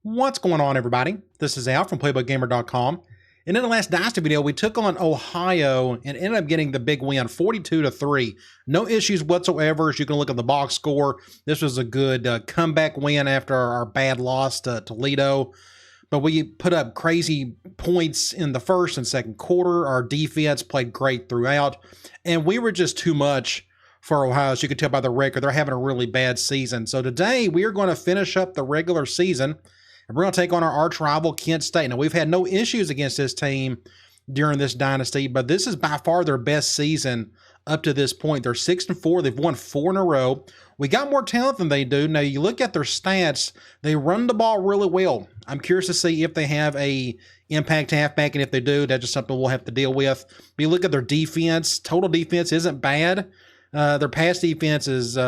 What's going on, everybody? This is Al from PlaybookGamer.com. And in the last Dynasty video, we took on Ohio and ended up getting the big win, 42-3. No issues whatsoever. As you can look at the box score, this was a good comeback win after our bad loss to Toledo. But we put up crazy points in the first and second quarter. Our defense played great throughout. And we were just too much for Ohio. As you can tell by the record, they're having a really bad season. So today, we are going to finish up the regular season. And we're going to take on our arch rival, Kent State. Now, we've had no issues against this team during this dynasty, but this is by far their best season up to this point. They're 6-4. They've won 4 in a row. We got more talent than they do. Now, you look at their stats, they run the ball really well. I'm curious to see if they have a impact halfback, and if they do, that's just something we'll have to deal with. But you look at their defense, total defense isn't bad. Their pass defense is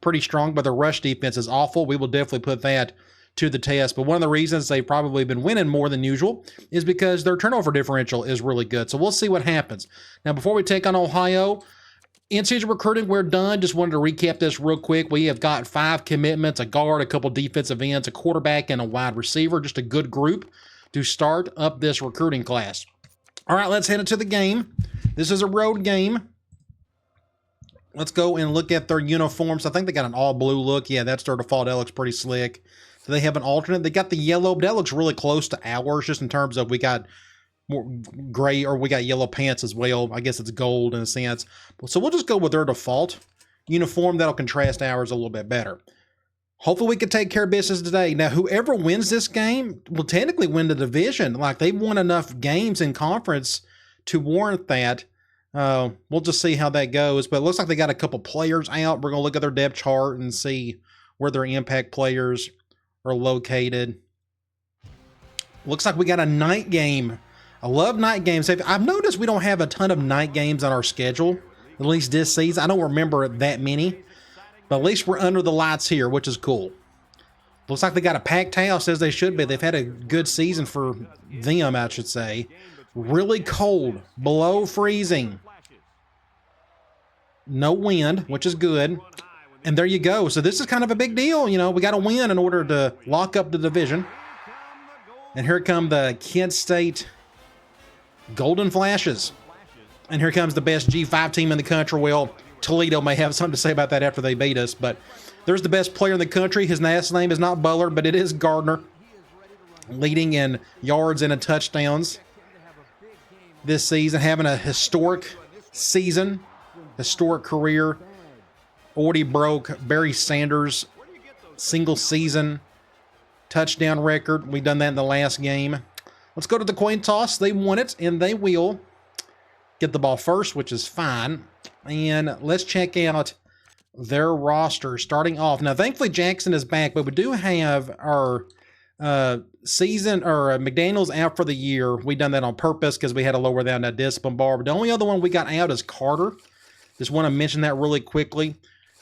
pretty strong, but their rush defense is awful. We will definitely put that to the test. But one of the reasons they've probably been winning more than usual is because their turnover differential is really good. So we'll see what happens. Now, before we take on Ohio, in-season recruiting, we're done. Just wanted to recap this real quick. We have got 5 commitments, a guard, a couple defensive ends, a quarterback, and a wide receiver. Just a good group to start up this recruiting class. All right, let's head into the game. This is a road game. Let's go and look at their uniforms. I think they got an all-blue look. Yeah, that's their default. That looks pretty slick. So they have an alternate. They got the yellow, but that looks really close to ours, just in terms of we got more gray, or we got yellow pants as well. I guess it's gold in a sense. So we'll just go with their default uniform. That'll contrast ours a little bit better. Hopefully we can take care of business today. Now, whoever wins this game will technically win the division. Like, they've won enough games in conference to warrant that. We'll just see how that goes. But it looks like they got a couple players out. We're going to look at their depth chart and see where their impact players are located. Looks like we got a night game. I love night games. I've noticed we don't have a ton of night games on our schedule, at least this season. I don't remember that many, but at least we're under the lights here, which is cool. Looks like they got a packed house, as they should be. They've had a good season for them, I should say. Really cold, below freezing. No wind, which is good. And there you go. So this is kind of a big deal. You know, we got to win in order to lock up the division. And here come the Kent State Golden Flashes. And here comes the best G5 team in the country. Well, Toledo may have something to say about that after they beat us, but there's the best player in the country. His last name is not Butler, but it is Gardner, leading in yards and in touchdowns this season, having a historic season, historic career. Already broke Barry Sanders' single season touchdown record. We've done that in the last game. Let's go to the coin toss. They won it, and they will get the ball first, which is fine. And let's check out their roster starting off. Now, thankfully, Jackson is back, but we do have our season, or McDaniel's out for the year. We done that on purpose because we had to lower down that discipline bar. But the only other one we got out is Carter. Just want to mention that really quickly.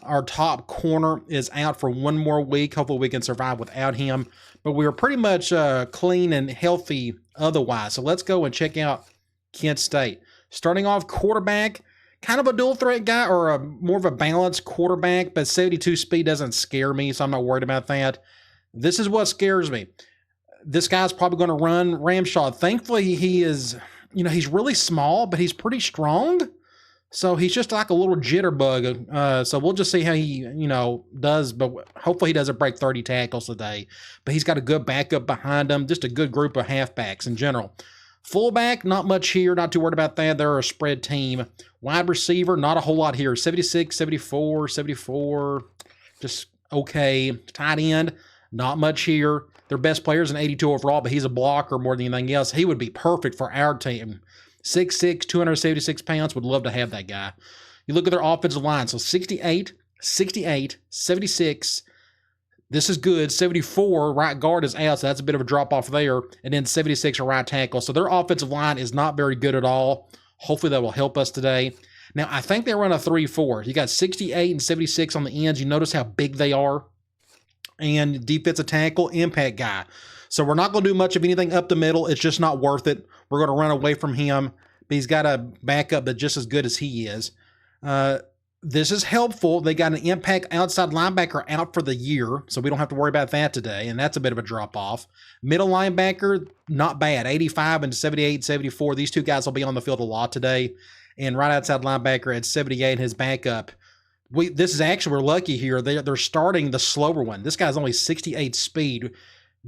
Our top corner is out for 1 more week. Hopefully we can survive without him. But we are pretty much clean and healthy otherwise. So let's go and check out Kent State. Starting off, quarterback, kind of a dual threat guy, or more of a balanced quarterback, but 72 speed doesn't scare me, so I'm not worried about that. This is what scares me. This guy's probably going to run ramshot. Thankfully, he is, he's really small, but he's pretty strong. So he's just like a little jitterbug. So we'll just see how he, does. But hopefully he doesn't break 30 tackles today. But he's got a good backup behind him. Just a good group of halfbacks in general. Fullback, not much here. Not too worried about that. They're a spread team. Wide receiver, not a whole lot here. 76, 74, 74. Just okay. Tight end, not much here. Their best player is an 82 overall, but he's a blocker more than anything else. He would be perfect for our team. 6'6", 276 pounds. Would love to have that guy. You look at their offensive line. So 68, 68, 76. This is good. 74, right guard is out, so that's a bit of a drop-off there. And then 76, a right tackle. So their offensive line is not very good at all. Hopefully that will help us today. Now, I think they run a 3-4. You got 68 and 76 on the ends. You notice how big they are. And defensive tackle, impact guy. So we're not going to do much of anything up the middle. It's just not worth it. We're going to run away from him. But he's got a backup that's just as good as he is. This is helpful. They got an impact outside linebacker out for the year, so we don't have to worry about that today, and that's a bit of a drop-off. Middle linebacker, not bad. 85 and 78, 74. These two guys will be on the field a lot today. And right outside linebacker at 78, his backup. This is actually, we're lucky here. They're starting the slower one. This guy's only 68 speed.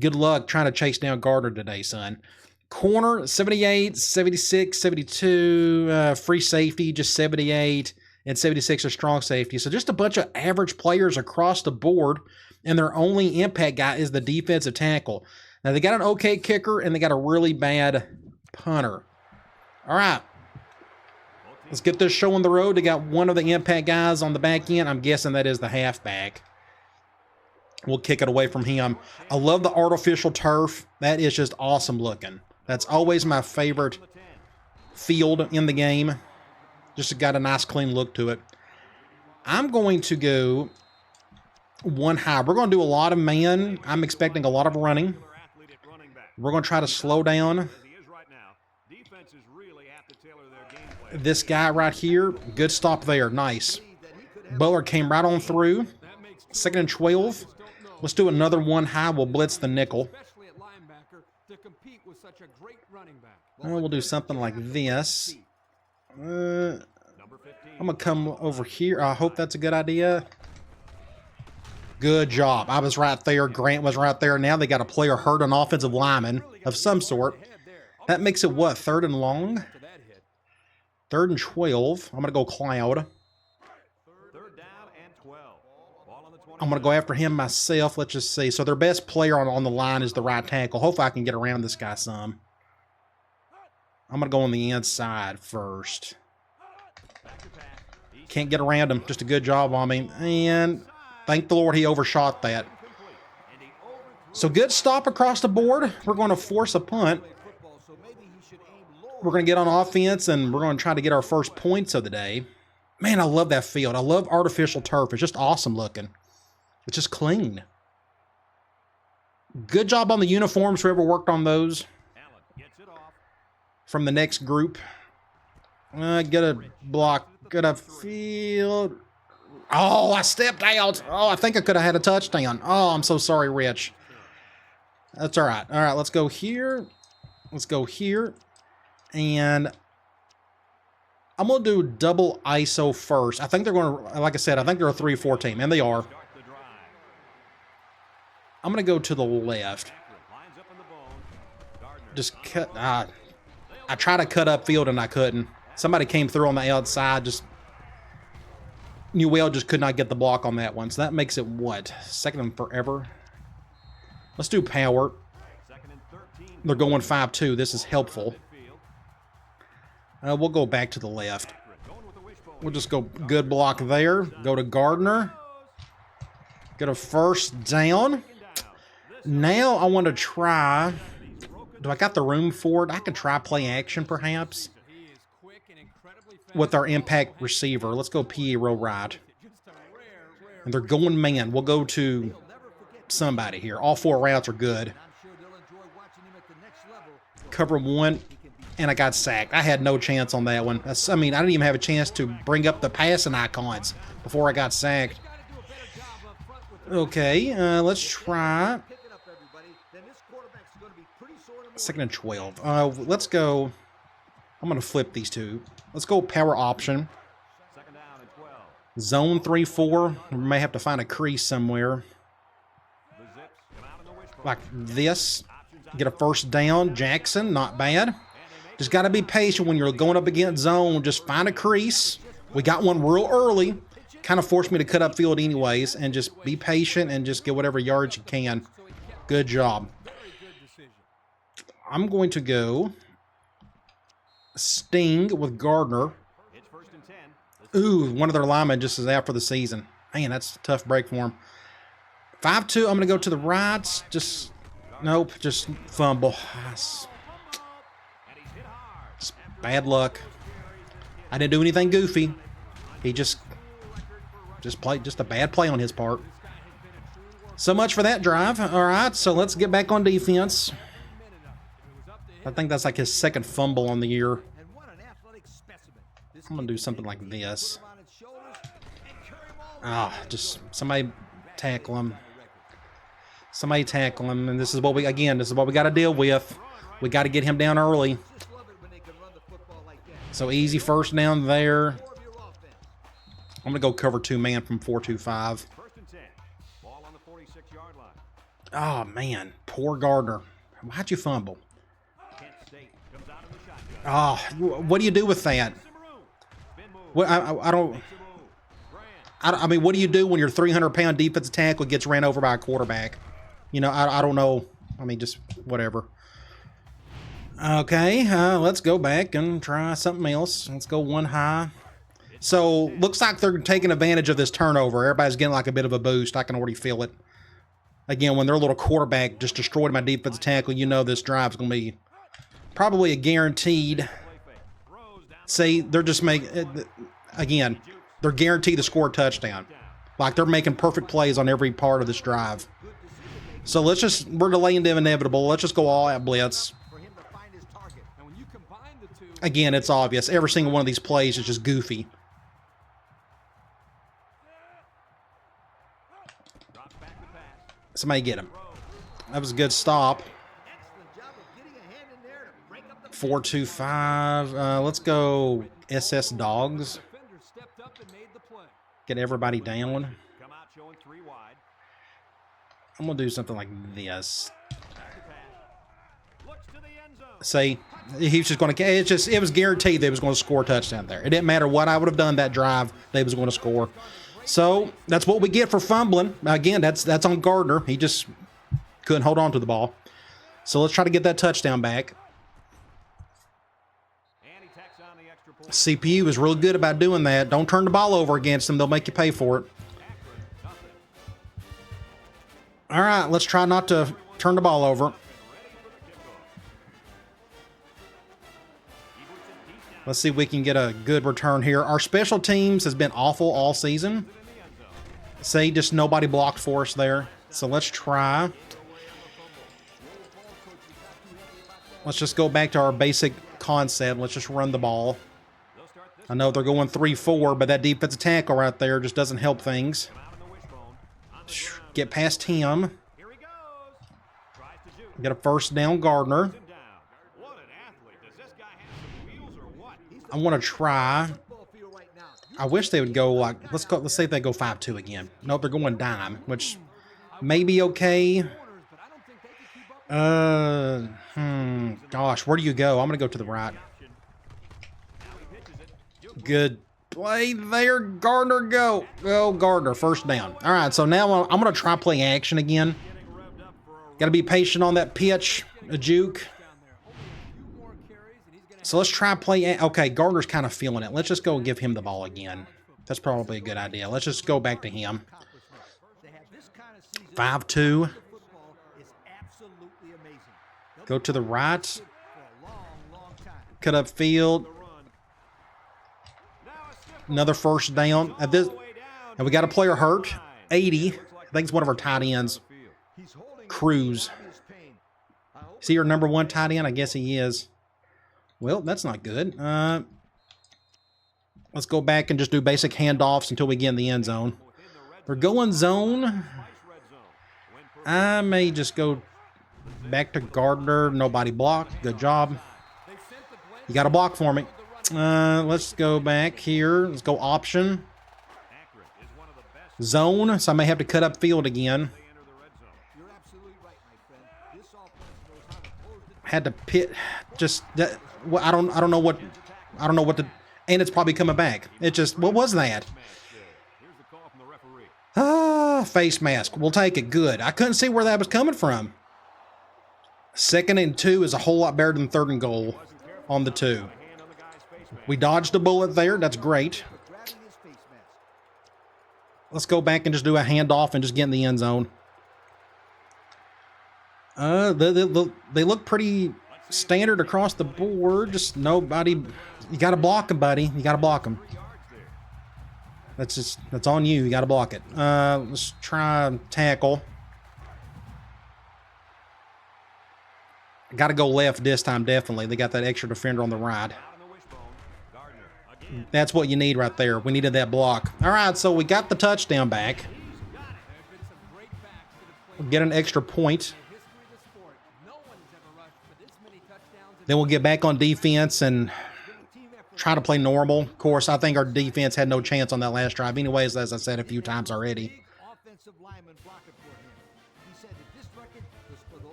Good luck trying to chase down Gardner today, son. Corner, 78, 76, 72. Free safety, just 78. And 76 are strong safety. So just a bunch of average players across the board, and their only impact guy is the defensive tackle. Now, they got an okay kicker, and they got a really bad punter. All right. Let's get this show on the road. They got one of the impact guys on the back end. I'm guessing that is the halfback. We'll kick it away from him. I love the artificial turf. That is just awesome looking. That's always my favorite field in the game. Just got a nice clean look to it. I'm going to go one high. We're going to do a lot of man. I'm expecting a lot of running. We're going to try to slow down this guy right here. Good stop there. Nice. Butler came right on through. 2nd and 12. Let's do another one high. We'll blitz the nickel. We'll do something like this. I'm going to come over here. I hope that's a good idea. Good job. I was right there. Grant was right there. Now they got a player hurt, an offensive lineman of some sort. That makes it what? 3rd and long? 3rd and 12. I'm going to go Cloud. I'm going to go after him myself. Let's just see. So their best player on the line is the right tackle. Hopefully I can get around this guy some. I'm going to go on the inside first. Can't get around him. Just a good job on me. And thank the Lord he overshot that. So good stop across the board. We're going to force a punt. We're going to get on offense, and we're going to try to get our first points of the day. Man, I love that field. I love artificial turf. It's just awesome looking. It's just clean. Good job on the uniforms, whoever worked on those. From the next group. Get a block. Get a field. Oh, I stepped out. Oh, I think I could have had a touchdown. Oh, I'm so sorry, Rich. That's all right. All right, let's go here. Let's go here. And I'm going to do double ISO first. I think they're going to, like I said, I think they're a 3-4 team, and they are. I'm going to go to the left. Just cut. I tried to cut upfield, and I couldn't. Somebody came through on the outside. Just Newell just could not get the block on that one. So that makes it what? 2nd and forever. Let's do power. They're going 5-2. This is helpful. We'll go back to the left. We'll just go good block there. Go to Gardner. Get a first down. Now I want to try. Do I got the room for it? I could try play action perhaps with our impact receiver. Let's go PE row right. And they're going man. We'll go to somebody here. All 4 routes are good. Cover 1. And I got sacked. I had no chance on that one. I mean, I didn't even have a chance to bring up the passing icons before I got sacked. Okay, let's try. 2nd and 12. Let's go. I'm going to flip these two. Let's go power option. Zone 3-4. We may have to find a crease somewhere. Like this. Get a first down. Jackson, not bad. Just got to be patient when you're going up against zone. Just find a crease. We got one real early. Kind of forced me to cut up field anyways. And just be patient and just get whatever yards you can. Good job. I'm going to go Sting with Gardner. Ooh, one of their linemen just is out for the season. Man, that's a tough break for him. 5-2, I'm going to go to the right. Just, nope, just fumble. Bad luck. I didn't do anything goofy. He just played just a bad play on his part. So much for that drive. All right, so let's get back on defense. I think that's like his 2nd fumble on the year. I'm going to do something like this. Just somebody tackle him. Somebody tackle him. And this is what we got to deal with. We got to get him down early. So easy first down there. I'm going to go cover 2-man from 4-2-5. Oh, man. Poor Gardner. Why'd you fumble? Oh, what do you do with that? What, I mean, what do you do when your 300-pound defensive tackle gets ran over by a quarterback? You know, I don't know. I mean, just whatever. Okay, let's go back and try something else. Let's go one high. So, looks like they're taking advantage of this turnover. Everybody's getting like a bit of a boost. I can already feel it. Again, when their little quarterback just destroyed my defensive tackle, you know this drive's going to be probably a guaranteed. See, they're just making, again, they're guaranteed to score a touchdown. Like, they're making perfect plays on every part of this drive. So, we're delaying the inevitable. Let's just go all out blitz. Again, it's obvious. Every single one of these plays is just goofy. Somebody get him. That was a good stop. 4-2-5. Let's go SS Dogs. Get everybody down. I'm going to do something like this. See, he was just going to, it was guaranteed they was going to score a touchdown there. It didn't matter what I would have done that drive, they was going to score. So that's what we get for fumbling. Again, that's on Gardner. He just couldn't hold on to the ball. So let's try to get that touchdown back. CPU is real good about doing that. Don't turn the ball over against them. They'll make you pay for it. All right, let's try not to turn the ball over. Let's see if we can get a good return here. Our special teams has been awful all season. Say just nobody blocked for us there. So let's try. Let's just go back to our basic concept. Let's just run the ball. I know they're going 3-4, but that defensive tackle right there just doesn't help things. Get past him. Get a first down, Gardner. I want to try. I wish they would go like, let's say if they go 5-2 again. Nope, they're going dime, which may be okay. Gosh, where do you go? I'm going to go to the right. Good play there, Gardner, go. Go, Gardner, first down. All right, so now I'm going to try play action again. Got to be patient on that pitch, a juke. So let's try play. Okay, Gardner's kind of feeling it. Let's just go give him the ball again. That's probably a good idea. Let's just go back to him. 5-2. Go to the right. Cut up field. Another first down. At this, and we got a player hurt. 80. I think it's one of our tight ends. Cruz. Is he your number one tight end? I guess he is. Well, that's not good. Let's go back and just do basic handoffs until we get in the end zone. We're going zone. I may just go back to Gardner. Nobody blocked. Good job. You got to block for me. Let's go back here. Let's go option. Zone. So I may have to cut up field again. Had to pit. Just that. I don't know what the, and it's probably coming back. It just, what was that? Face mask. We'll take it. Good. I couldn't see where that was coming from. 2nd and 2 is a whole lot better than 3rd and goal on the 2. We dodged a bullet there. That's great. Let's go back and just do a handoff and just get in the end zone. They look pretty standard across the board. Just nobody. You got to block them, buddy. You got to block them. That's on you. You got to block it. Let's try tackle. Got to go left this time, definitely. They got that extra defender on the right. That's what you need right there. We needed that block. All right, so we got the touchdown back. We'll get an extra point. Then we'll get back on defense and try to play normal. Of course, I think our defense had no chance on that last drive. Anyways, as I said a few times already.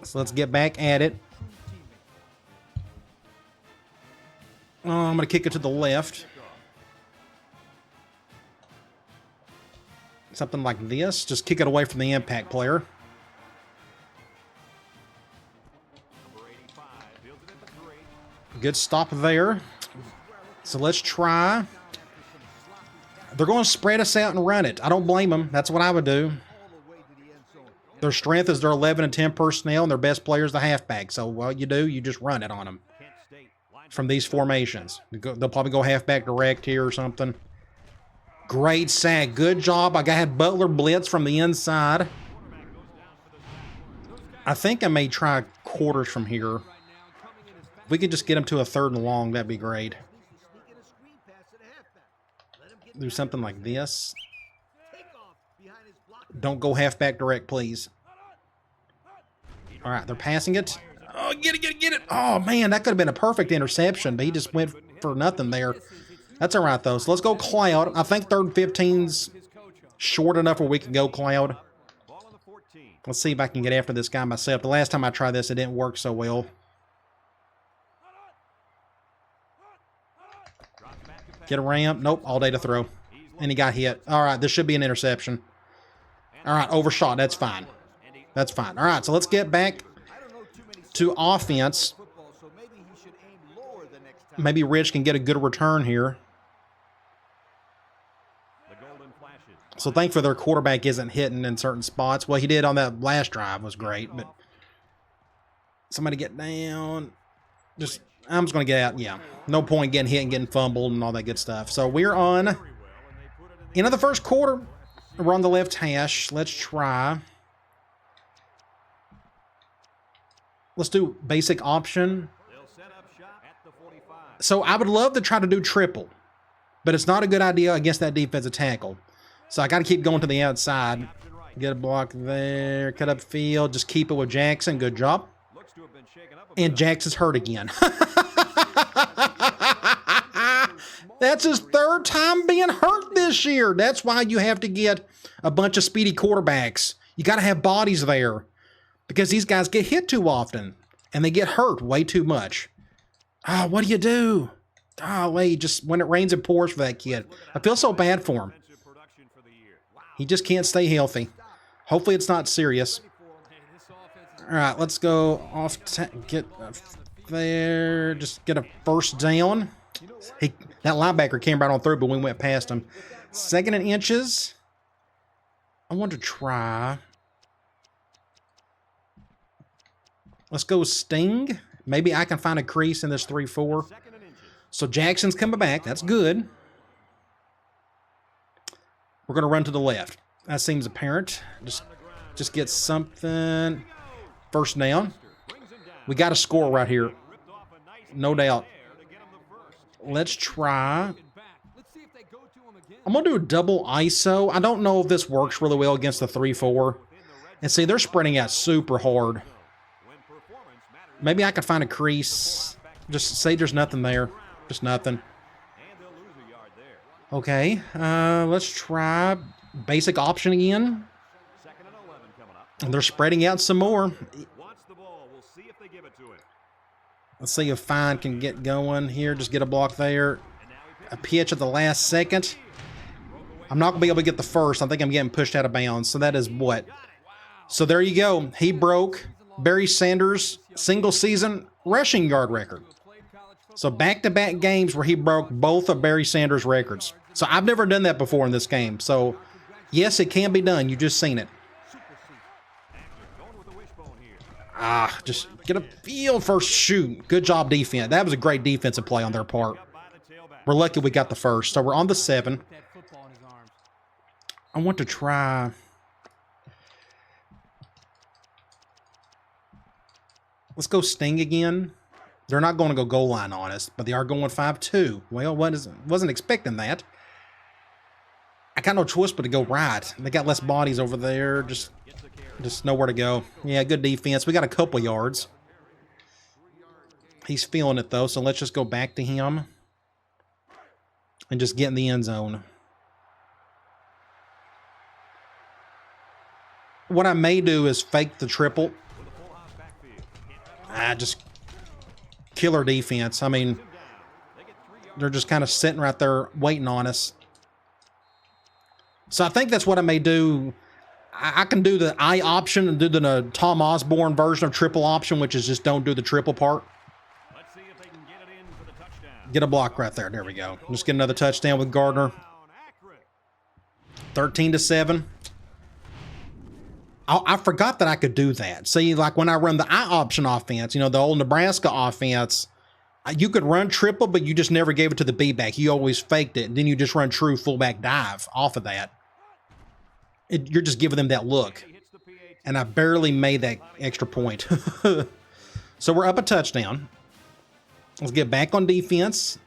So let's get back at it. Oh, I'm going to kick it to the left. Something like this. Just kick it away from the impact player. Good stop there. So let's try. They're going to spread us out and run it. I don't blame them. That's what I would do. Their strength is their 11 and 10 personnel, and their best player is the halfback. So what you do, you just run it on them from these formations. They'll probably go halfback direct here or something. Great sack. Good job. I had Butler blitz from the inside. I think I may try quarters from here. If we could just get him to a 3rd and long, that'd be great. Do something like this. Don't go halfback direct, please. All right, they're passing it. Oh, get it. Oh, man, that could have been a perfect interception, but he just went for nothing there. That's all right, though. So let's go Cloud. I think 3rd and 15's short enough where we can go Cloud. Let's see if I can get after this guy myself. The last time I tried this, it didn't work so well. Get a ramp. Nope, all day to throw. And he got hit. All right, this should be an interception. All right, overshot. That's fine. That's fine. All right, so let's get back to offense. Maybe Rich can get a good return here. So thankfully their quarterback isn't hitting in certain spots. Well, he did on that last drive. Was great, but somebody get down. I'm just going to get out. Yeah, no point getting hit and getting fumbled and all that good stuff. So we're on end of the first quarter. We're on the left hash. Let's try. Let's do basic option. So I would love to try to do triple, but it's not a good idea against that defensive tackle. So I got to keep going to the outside. Get a block there. Cut up field. Just keep it with Jackson. Good job. And Jackson's hurt again. That's his 3rd time being hurt this year. That's why you have to get a bunch of speedy quarterbacks. You got to have bodies there because these guys get hit too often and they get hurt way too much. Oh, what do you do? Golly, just when it rains it pours for that kid. I feel so bad for him. He just can't stay healthy. Hopefully it's not serious. All right, let's go off. Get there. Just get a first down. That linebacker came right on through, but we went past him. 2nd and inches. I want to try. Let's go sting. Maybe I can find a crease in this 3-4. So Jackson's coming back. That's good. We're going to run to the left. That seems apparent. Just get something. First down. We got to score right here. No doubt. Let's try. I'm going to do a double ISO. I don't know if this works really well against the 3-4. And see, they're spreading out super hard. Maybe I can find a crease. Just say there's nothing there. Just nothing. Okay. Let's try basic option again. And they're spreading out some more. Let's see if Fine can get going here. Just get a block there. A pitch at the last second. I'm not going to be able to get the first. I think I'm getting pushed out of bounds. So that is what? So there you go. He broke Barry Sanders' single-season rushing yard record. So back-to-back games where he broke both of Barry Sanders' records. So I've never done that before in this game. So, yes, it can be done. You just seen it. Just get a feel first shoot. Good job, defense. That was a great defensive play on their part. We're lucky we got the first. So we're on the 7. I want to try. Let's go sting again. They're not going to go goal line on us, but they are going 5-2. Well, wasn't expecting that. I got no choice but to go right. They got less bodies over there. Just nowhere to go. Yeah, good defense. We got a couple yards. He's feeling it, though, so let's just go back to him and just get in the end zone. What I may do is fake the triple. Just killer defense. I mean, they're just kind of sitting right there waiting on us. So I think that's what I may do. I can do the I option and do the Tom Osborne version of triple option, which is just don't do the triple part. Get a block right there. There we go. Just get another touchdown with Gardner. 13-7. I forgot that I could do that. See, like when I run the I option offense, you know, the old Nebraska offense, you could run triple, but you just never gave it to the B-back. You always faked it, and then you just run true fullback dive off of that. You're just giving them that look. And I barely made that extra point. So we're up a touchdown. Let's get back on defense.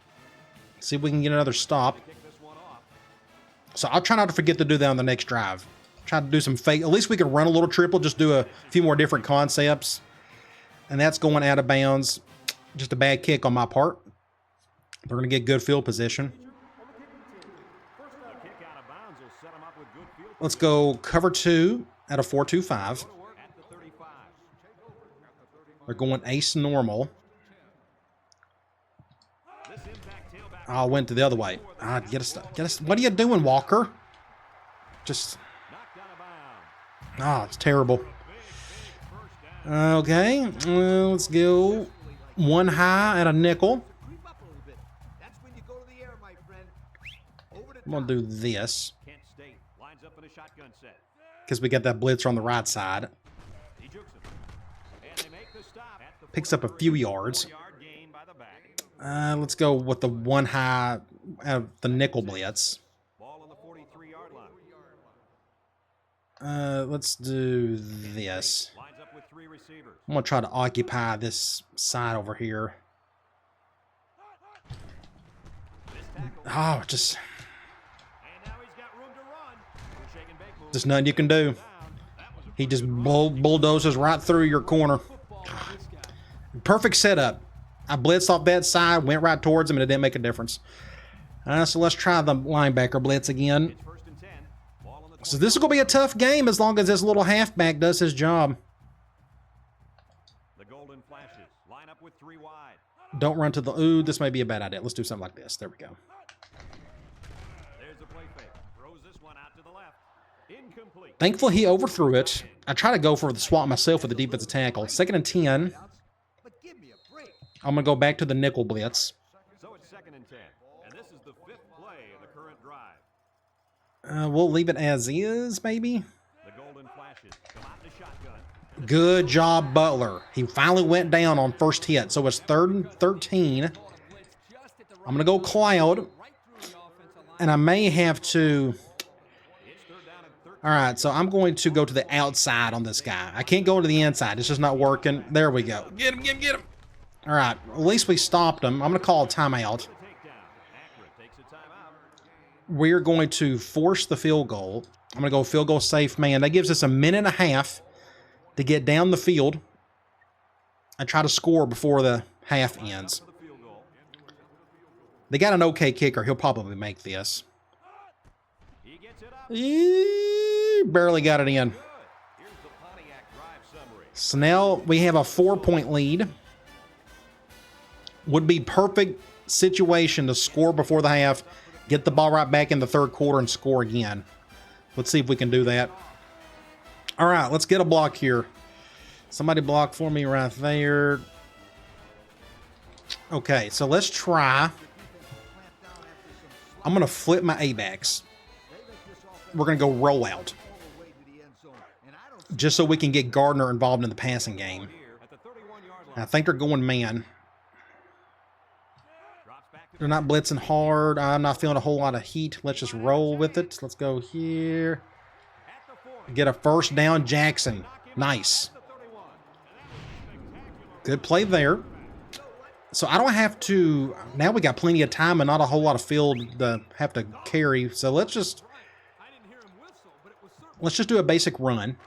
See if we can get another stop. So I'll try not to forget to do that on the next drive. Try to do some fake. At least we can run a little triple. Just do a few more different concepts. And that's going out of bounds. Just a bad kick on my part. They're going to get good field position. Let's go cover 2 at a 4-2-5. They're going ace normal. I went to the other way. Get us. What are you doing, Walker? Just. It's terrible. Okay, let's go one high at a nickel. I'm gonna do this because we got that blitzer on the right side. Picks up a few yards. Let's go with the one high of the nickel blitz. Let's do this. I'm going to try to occupy this side over here. Just nothing you can do. He just bulldozes right through your corner. Perfect setup. I blitzed off that side, went right towards him, and it didn't make a difference. So let's try the linebacker blitz again. So this is going to be a tough game as long as this little halfback does his job. Don't run to the... Ooh, this may be a bad idea. Let's do something like this. There we go. Thankfully, he overthrew it. I try to go for the swap myself with the defensive tackle. 2nd and 10. I'm going to go back to the nickel blitz. So it's 2nd and 10. And this is the 5th play of the current drive. We'll leave it as is, maybe. The golden flashes come out the shotgun. Good job, Butler. He finally went down on first hit. So it's 3rd and 13. I'm going to go cloud. And I may have to... All right, so I'm going to go to the outside on this guy. I can't go to the inside. It's just not working. There we go. Get him, get him, get him. All right, at least we stopped him. I'm going to call a timeout. We're going to force the field goal. I'm going to go field goal safe man. That gives us a minute and a half to get down the field and try to score before the half ends. They got an okay kicker. He'll probably make this. Barely got it in. So now we have a 4-point lead. Would be perfect situation to score before the half, get the ball right back in the 3rd quarter and score again. Let's see if we can do that. All right, let's get a block here. Somebody block for me right there. Okay, so let's try. I'm going to flip my A-backs. We're going to go roll out. Just so we can get Gardner involved in the passing game. I think they're going man. They're not blitzing hard. I'm not feeling a whole lot of heat. Let's just roll with it. Let's go here. Get a first down, Jackson. Nice. Good play there. So I don't have to, now we got plenty of time and not a whole lot of field to have to carry. So let's just do a basic run.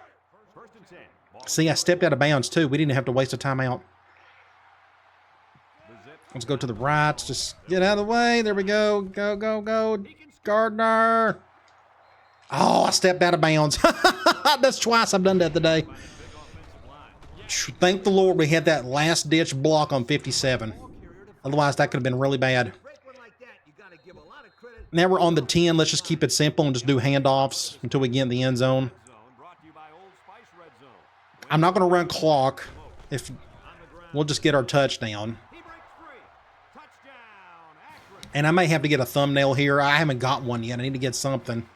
See, I stepped out of bounds too. We didn't have to waste a timeout. Let's go to the right. Just get out of the way. There we go. Go, go, go. Gardner. Oh, I stepped out of bounds. That's twice I've done that today. Thank the Lord we had that last-ditch block on 57. Otherwise, that could have been really bad. Now we're on the 10. Let's just keep it simple and just do handoffs until we get in the end zone. I'm not going to run clock. If we'll just get our touchdown. And I may have to get a thumbnail here. I haven't got one yet. I need to get something.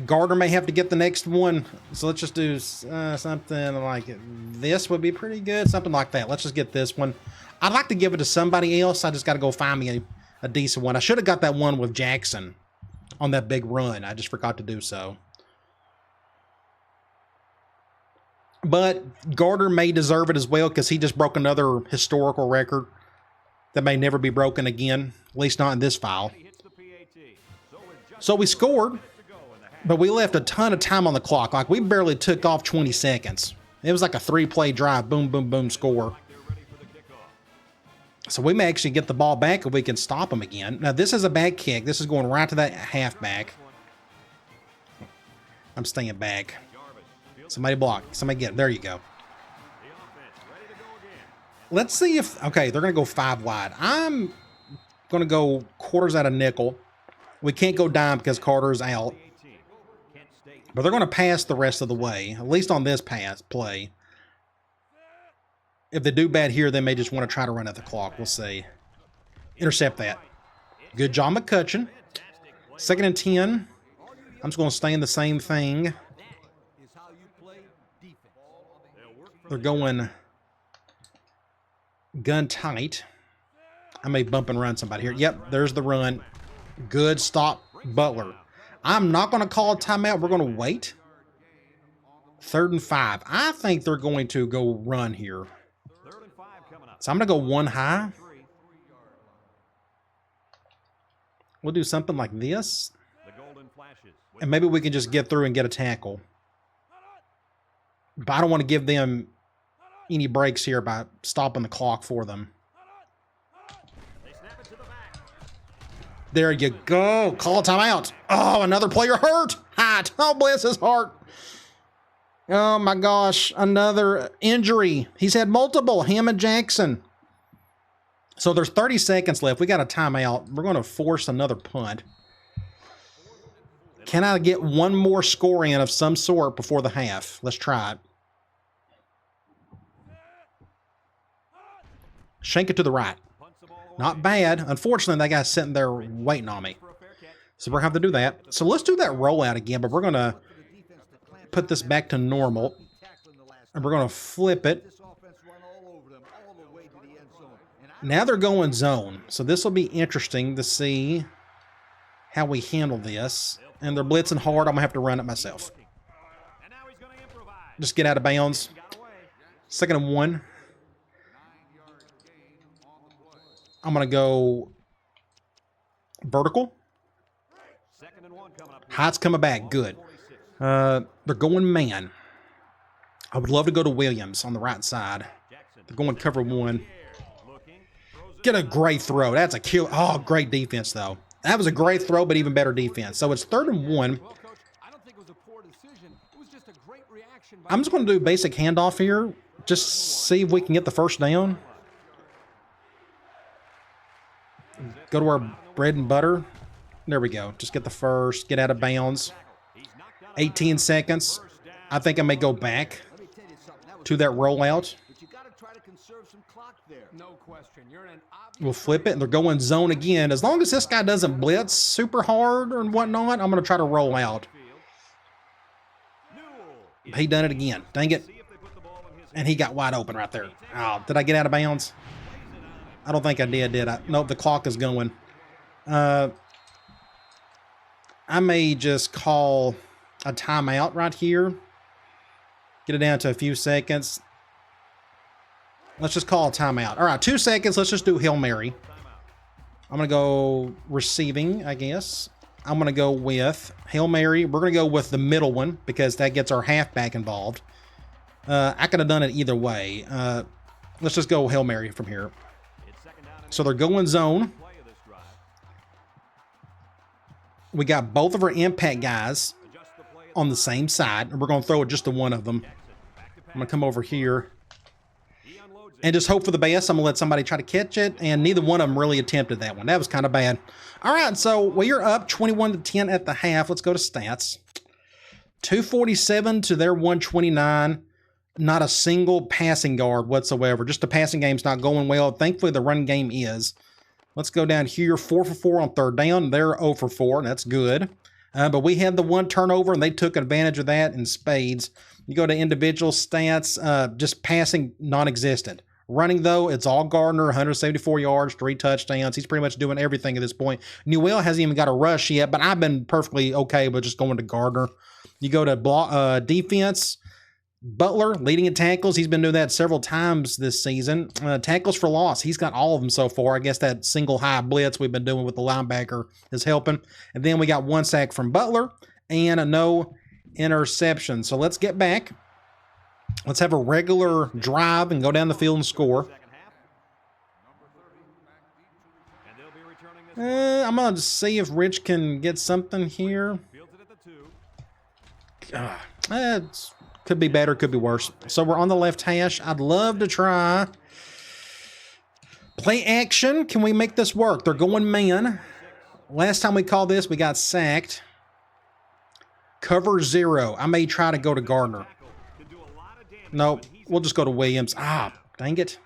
Gardner may have to get the next one. So let's just do something like this would be pretty good. Something like that. Let's just get this one. I'd like to give it to somebody else. I just got to go find me a decent one. I should have got that one with Jackson on that big run. I just forgot to do so. But Gardner may deserve it as well because he just broke another historical record that may never be broken again, at least not in this file. So we scored, but we left a ton of time on the clock. Like, we barely took off 20 seconds. It was like a 3-play drive. Boom, boom, boom, score. So we may actually get the ball back if we can stop them again. Now, this is a bad kick. This is going right to that halfback. I'm staying back. Somebody block. Somebody get it. There you go. Let's see if... Okay, they're going to go 5 wide. I'm going to go quarters out of nickel. We can't go dime because Carter's out. But they're going to pass the rest of the way, at least on this pass play. If they do bad here, they may just want to try to run at the clock. We'll see. Intercept that. Good job, McCutcheon. 2nd and 10. I'm just going to stay in the same thing. They're going gun tight. I may bump and run somebody here. Yep, there's the run. Good stop, Butler. I'm not going to call a timeout. We're going to wait. 3rd and 5. I think they're going to go run here. So I'm going to go one high. We'll do something like this. And maybe we can just get through and get a tackle. But I don't want to give them any breaks here by stopping the clock for them. There you go. Call timeout. Oh, another player hurt. Hot. Oh, bless his heart. Oh, my gosh. Another injury. He's had multiple. Him and Jackson. So there's 30 seconds left. We got a timeout. We're going to force another punt. Can I get one more score in of some sort before the half? Let's try it. Shank it to the right. Not bad. Unfortunately, that guy's sitting there waiting on me. So we're going to have to do that. So let's do that rollout again, but we're going to put this back to normal. And we're going to flip it. Now they're going zone. So this will be interesting to see how we handle this. And they're blitzing hard. I'm going to have to run it myself. Just get out of bounds. 2nd and 1. I'm going to go vertical. Hight's coming back. Good. They're going man. I would love to go to Williams on the right side. They're going cover 1. Get a great throw. That's a kill. Oh, great defense, though. That was a great throw, but even better defense. So it's 3rd and 1. I'm just going to do basic handoff here. Just see if we can get the first down. Go to our bread and butter. There we go. Just get the first. Get out of bounds. 18 seconds. I think I may go back to that rollout. We'll flip it, and they're going zone again. As long as this guy doesn't blitz super hard or whatnot, I'm going to try to roll out. He done it again. Dang it. And he got wide open right there. Oh, did I get out of bounds? I don't think I did I? Nope, the clock is going. I may just call a timeout right here. Get it down to a few seconds. Let's just call a timeout. All right, 2 seconds. Let's just do Hail Mary. I'm going to go receiving, I guess. I'm going to go with Hail Mary. We're going to go with the middle one because that gets our halfback involved. I could have done it either way. Let's just go Hail Mary from here. So they're going zone. We got both of our impact guys on the same side, and we're going to throw it just to one of them. I'm going to come over here and just hope for the best. I'm going to let somebody try to catch it, and neither one of them really attempted that one. That was kind of bad. All right, so we are up 21-10 at the half. Let's go to stats. 247 to their 129. Not a single passing guard whatsoever. Just the passing game's not going well. Thankfully, the run game is. Let's go down here. 4 for 4 on third down. They're 0 for 4, and that's good. But we had the one turnover, and they took advantage of that in spades. You go to individual stats, just passing non-existent. Running, though, it's all Gardner, 174 yards, 3 touchdowns. He's pretty much doing everything at this point. Newell hasn't even got a rush yet, but I've been perfectly okay with just going to Gardner. You go to defense. Butler leading in tackles. He's been doing that several times this season. Tackles for loss. He's got all of them so far. I guess that single high blitz we've been doing with the linebacker is helping. And then we got 1 sack from Butler and a no interception. So let's get back. Let's have a regular drive and go down the field and score. I'm going to see if Rich can get something here. It could be better, could be worse. So we're on the left hash. I'd love to try play action. Can we make this work? They're going man. Last time we called this, we got sacked. Cover 0. I may try to go to Gardner. Nope, we'll just go to Williams. Ah, dang it.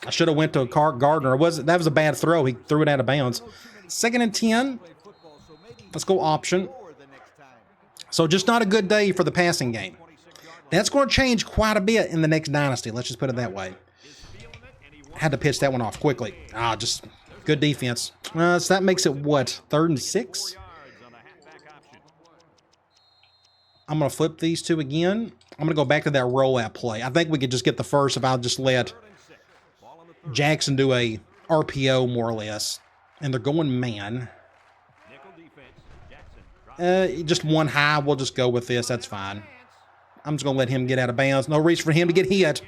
I should have went to Gardner. That was a bad throw. He threw it out of bounds. 2nd and 10. Let's go option. So just not a good day for the passing game. That's going to change quite a bit in the next Dynasty. Let's just put it that way. Had to pitch that one off quickly. Just good defense. So that makes it what? 3rd and 6? I'm going to flip these two again. I'm going to go back to that rollout play. I think we could just get the first if I'll just let Jackson do a RPO more or less. And they're going man. Just one high. We'll just go with this. That's fine. I'm just going to let him get out of bounds. No reason for him to get hit.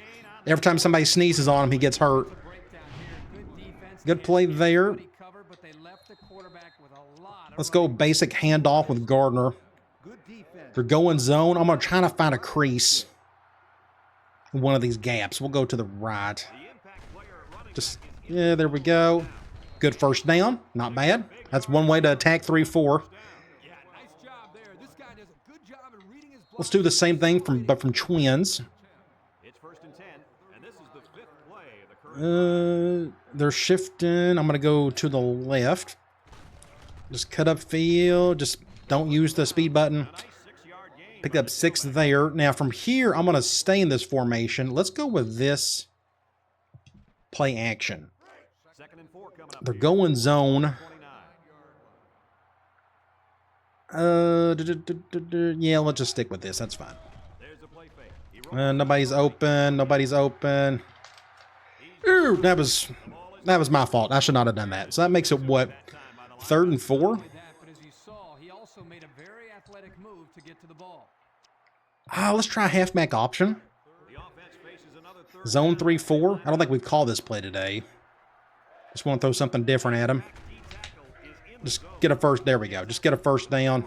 Every time somebody sneezes on him, he gets hurt. Good play there. Let's go basic handoff with Gardner. They're going zone. I'm going to try to find a crease in one of these gaps. We'll go to the right. Yeah, there we go. Good first down. Not bad. That's one way to attack 3-4. Let's do the same thing from Twins. They're shifting. I'm going to go to the left. Just cut up field. Just don't use the speed button. Picked up 6 there. Now from here, I'm going to stay in this formation. Let's go with this play action. They're going zone. Yeah, let's just stick with this. That's fine. Nobody's open. Nobody's open. Ooh, that was my fault. I should not have done that. So that makes it what? 3rd and 4? Let's try halfback option. Zone 3-4. I don't think we've called this play today. Just want to throw something different at him. Just get a first. There we go. Just get a first down.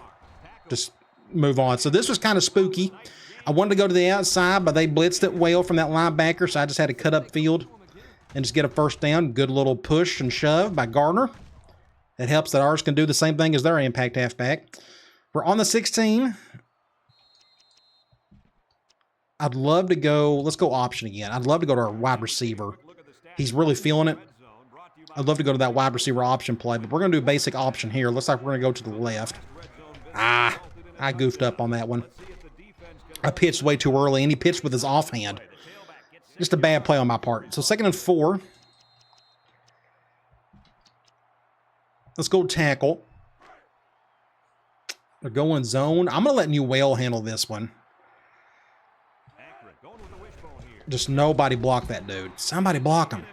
Just move on. So this was kind of spooky. I wanted to go to the outside, but they blitzed it well from that linebacker, so I just had to cut up field and just get a first down. Good little push and shove by Gardner. It helps that ours can do the same thing as their impact halfback. We're on the 16. I'd love to go, let's go option again. I'd love to go to our wide receiver. He's really feeling it. I'd love to go to that wide receiver option play, but we're going to do basic option here. Looks like we're going to go to the left. I goofed up on that one. I pitched way too early, and he pitched with his offhand. Just a bad play on my part. So 2nd and 4. Let's go tackle. They're going zone. I'm going to let Newell handle this one. Just nobody block that dude. Somebody block him.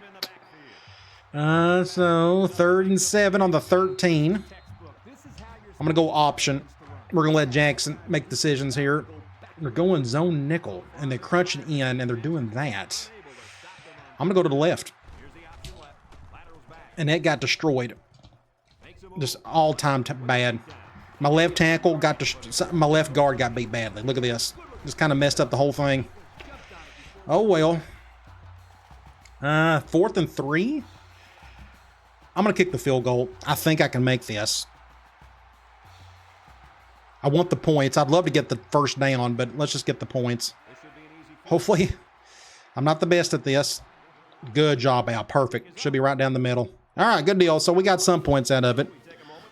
So 3rd and 7 on the 13. I'm going to go option. We're going to let Jackson make decisions here. They're going zone nickel, and they're crunching in, and they're doing that. I'm going to go to the left. And that got destroyed. Just all-time bad. My left tackle got my left guard got beat badly. Look at this. Just kind of messed up the whole thing. Oh, well. 4th and 3. I'm going to kick the field goal. I think I can make this. I want the points. I'd love to get the first down, but let's just get the points. Hopefully. I'm not the best at this. Good job, Al. Perfect. Should be right down the middle. All right, good deal. So we got some points out of it.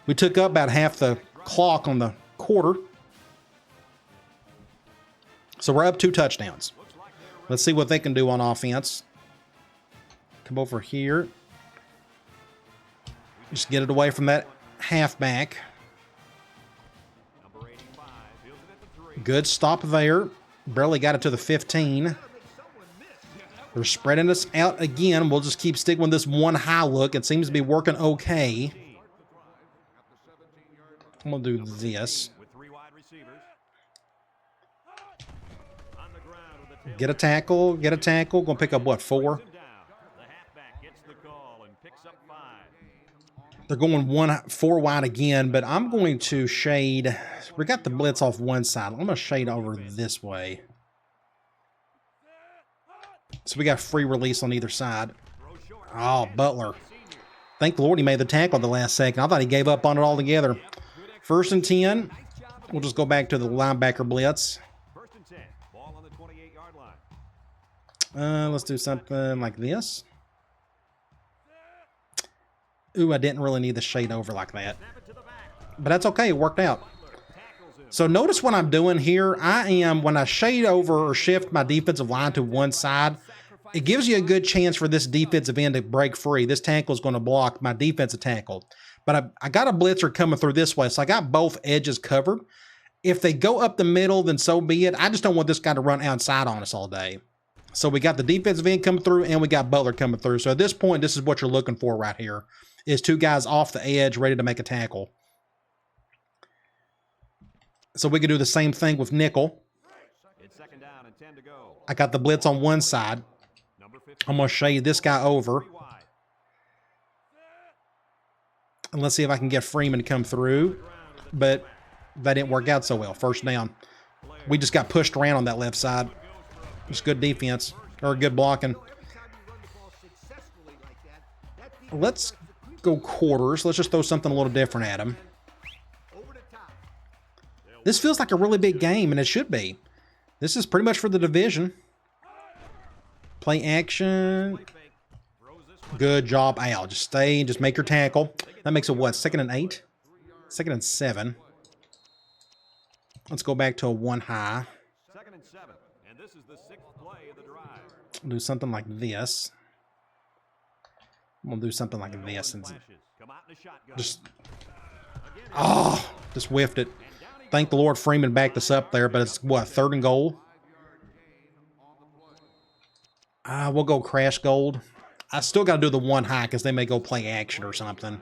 We took up about half the clock on the quarter. So we're up 2 touchdowns. Let's see what they can do on offense. Come over here. Just get it away from that halfback. Good stop there. Barely got it to the 15. They're spreading us out again. We'll just keep sticking with this one high look. It seems to be working okay. I'm going to do this. Get a tackle. Get a tackle. Going to pick up, what, 4? They're going 4 wide again, but I'm going to shade. We got the blitz off one side. I'm going to shade over this way. So we got free release on either side. Oh, Butler. Thank the Lord he made the tackle at the last second. I thought he gave up on it altogether. 1st and 10. We'll just go back to the linebacker blitz. Let's do something like this. Ooh, I didn't really need the shade over like that. But that's okay. It worked out. So notice what I'm doing here. When I shade over or shift my defensive line to one side, it gives you a good chance for this defensive end to break free. This tackle is going to block my defensive tackle. But I got a blitzer coming through this way, so I got both edges covered. If they go up the middle, then so be it. I just don't want this guy to run outside on us all day. So we got the defensive end coming through, and we got Butler coming through. So at this point, this is what you're looking for right here, is 2 guys off the edge ready to make a tackle. So we can do the same thing with nickel. I got the blitz on one side. I'm going to shade this guy over. And let's see if I can get Freeman to come through. But that didn't work out so well. 1st down. We just got pushed around on that left side. It's good defense. Or good blocking. Let's go quarters. Let's just throw something a little different at him. This feels like a really big game, and it should be. This is pretty much for the division. Play action. Good job, Al. Just stay and just make your tackle. That makes it what? 2nd and 8? 2nd and 7. Let's go back to a 1 high. 2nd and 7. And this is the 6th play of the drive. Do something like this. We'll do something like this. And just whiffed it. Thank the Lord Freeman backed us up there, but it's what, 3rd and goal? We'll go crash gold. I still got to do the 1 high because they may go play action or something.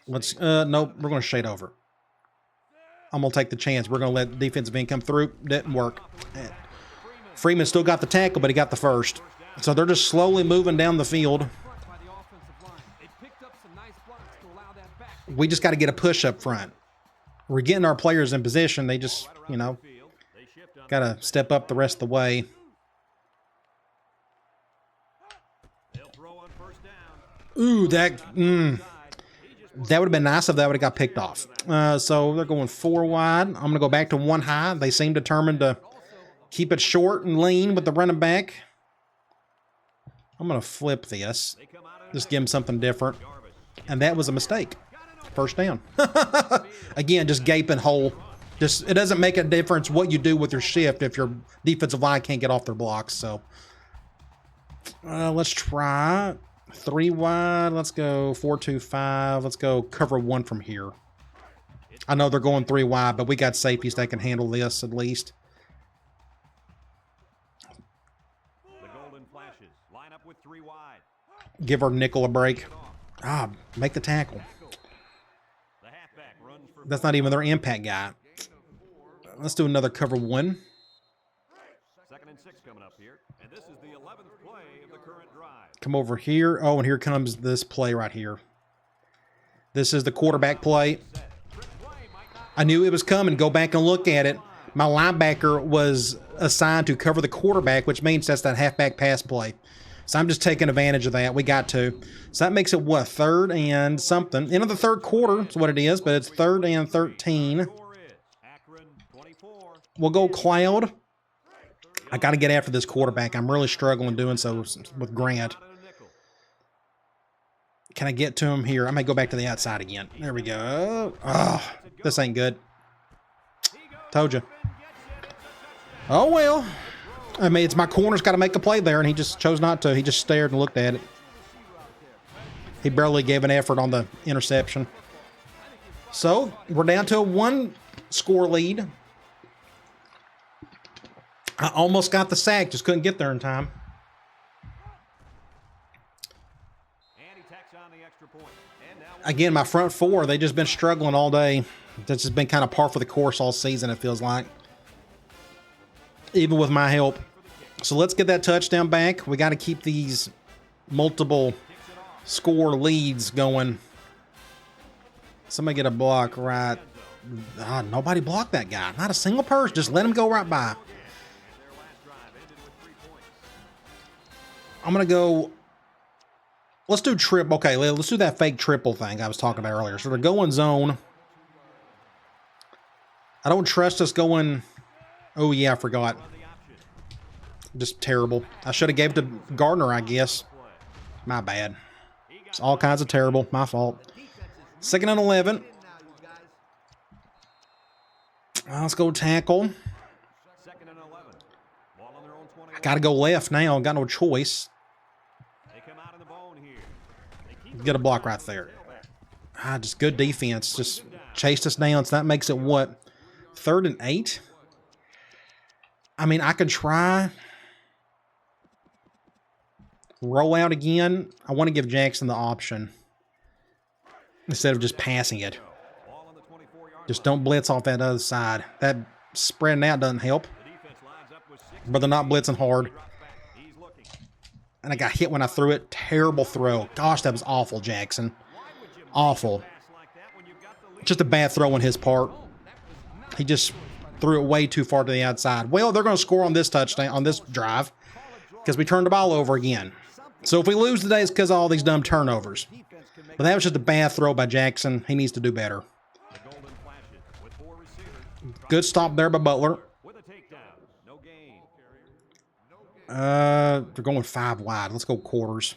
Let's, nope, we're going to shade over. I'm going to take the chance. We're going to let defensive end come through. Didn't work. Freeman still got the tackle, but he got the first. So they're just slowly moving down the field. We just got to get a push up front. We're getting our players in position. They just, you know, got to step up the rest of the way. Ooh, that would have been nice if that would have got picked off. So they're going 4 wide. I'm going to go back to 1 high. They seem determined to keep it short and lean with the running back. I'm going to flip this. Just give him something different. And that was a mistake. 1st down. Again, just gaping hole. It doesn't make a difference what you do with your shift if your defensive line can't get off their blocks. So let's try 3 wide. Let's go 4-2-5. Let's go cover 1 from here. I know they're going 3 wide, but we got safeties that can handle this at least. Golden Flashes line up with 3 wide. Give our nickel a break. Ah, make the tackle. The halfback runs for That's not even their impact guy. Let's do another cover 1. 2nd and 6 coming up here. And this is the 11th play of the current drive. Come over here. Oh, and here comes this play right here. This is the quarterback play. I knew it was coming. Go back and look at it. My linebacker was assigned to cover the quarterback, which means that's that halfback pass play. So I'm just taking advantage of that. We got to. So that makes it, what, 3rd and something. End of the 3rd quarter is what it is, but it's 3rd and 13. Akron 24. We'll go cloud. I got to get after this quarterback. I'm really struggling doing so with Grant. Can I get to him here? I may go back to the outside again. There we go. Oh, this ain't good. Told you. Oh, well. I mean, it's my corner's got to make a play there, and he just chose not to. He just stared and looked at it. He barely gave an effort on the interception. So, we're down to a 1-score lead. I almost got the sack, just couldn't get there in time. Again, my front 4, they just been struggling all day. That's just been kind of par for the course all season, it feels like. Even with my help. So let's get that touchdown back. We got to keep these multiple score leads going. Somebody get a block right. Nobody blocked that guy. Not a single person. Just let him go right by. I'm going to go. Let's do trip. Okay, let's do that fake triple thing I was talking about earlier. So we're going zone. I don't trust us going. Oh, yeah, I forgot. Just terrible. I should have gave it to Gardner, I guess. My bad. It's all kinds of terrible. My fault. 2nd and 11. Let's go tackle. I got to go left now. Got no choice. Get a block right there. Just good defense. Just chased us down. So that makes it what? 3rd and 8? I mean, I could try. Roll out again. I want to give Jackson the option. Instead of just passing it. Just don't blitz off that other side. That spreading out doesn't help. But they're not blitzing hard. And I got hit when I threw it. Terrible throw. Gosh, that was awful, Jackson. Awful. Just a bad throw on his part. He just threw it way too far to the outside. Well, they're going to score on this touchdown, on this drive, because we turned the ball over again. So if we lose today, it's because of all these dumb turnovers. But that was just a bad throw by Jackson. He needs to do better. Good stop there by Butler. They're going 5 wide. Let's go quarters.